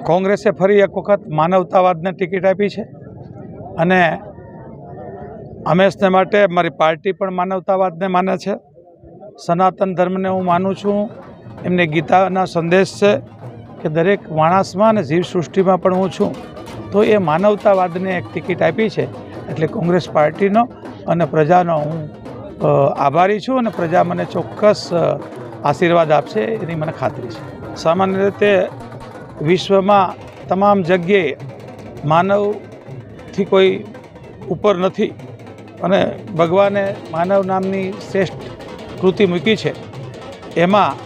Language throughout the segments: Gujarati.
કોંગ્રેસે ફરી એક વખત માનવતાવાદને ટિકિટ આપી છે અને હંમેશને માટે મારી પાર્ટી પણ માનવતાવાદને માને છે। સનાતન ધર્મને હું માનું છું। એમને ગીતાના સંદેશ છે કે દરેક માણસમાં અને જીવસૃષ્ટિમાં પણ હું છું, તો એ માનવતાવાદને એક ટિકિટ આપી છે। એટલે કોંગ્રેસ પાર્ટીનો અને પ્રજાનો હું આભારી છું અને પ્રજા મને ચોક્કસ આશીર્વાદ આપશે એની મને ખાતરી છે। સામાન્ય રીતે વિશ્વમાં તમામ જગ્યાએ માનવથી કોઈ ઉપર નથી અને ભગવાને માનવ નામની શ્રેષ્ઠ કૃતિ મૂકી છે। એમાં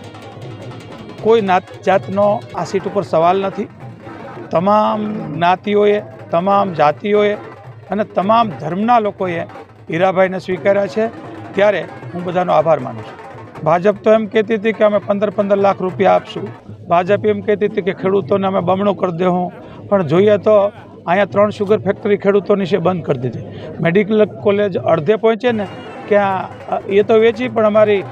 કોઈ નાત જાતનો આ સીટ ઉપર સવાલ નથી। તમામ જ્ઞાતિઓએ, તમામ જાતિઓએ અને તમામ ધર્મના લોકોએ હીરાભાઈને સ્વીકાર્યા છે, ત્યારે હું બધાનો આભાર માનું છું। ભાજપ તો એમ કહેતી હતી કે અમે 15-15 લાખ રૂપિયા આપશું। ભાજપ એમ કહેતી હતી કે ખેડૂતોને અમે બમણું કરી દેવું, પણ જોઈએ તો અહીંયા 3 શુગર ફેક્ટરી ખેડૂતોની છે બંધ કરી દીધી। મેડિકલ કોલેજ અડધે પહોંચે ને ક્યાં એ તો વેચી, પણ અમારી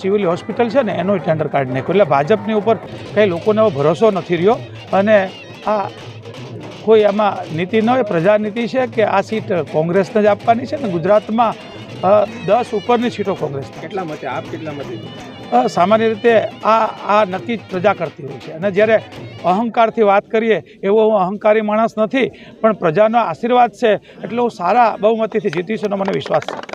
સિવિલ હોસ્પિટલ છે ને એનું ટેન્ડર કાઢી નાખ્યું। એટલે ભાજપની ઉપર કંઈ લોકોને એવો ભરોસો નથી રહ્યો અને આ કોઈ આમાં નીતિ ન હોય, પ્રજાનીતિ છે કે આ સીટ કોંગ્રેસને જ આપવાની છે ને ગુજરાતમાં 10 ઉપરની સીટો કોંગ્રેસ। કેટલા મતે આપ કેટલા મતે? સામાન્ય રીતે આ નક્કી જ પ્રજા કરતી હોય છે અને જ્યારે અહંકારથી વાત કરીએ એવો હું અહંકારી માણસ નથી, પણ પ્રજાનો આશીર્વાદ છે એટલે હું સારા બહુમતીથી જીતીશ એનો મને વિશ્વાસ છે।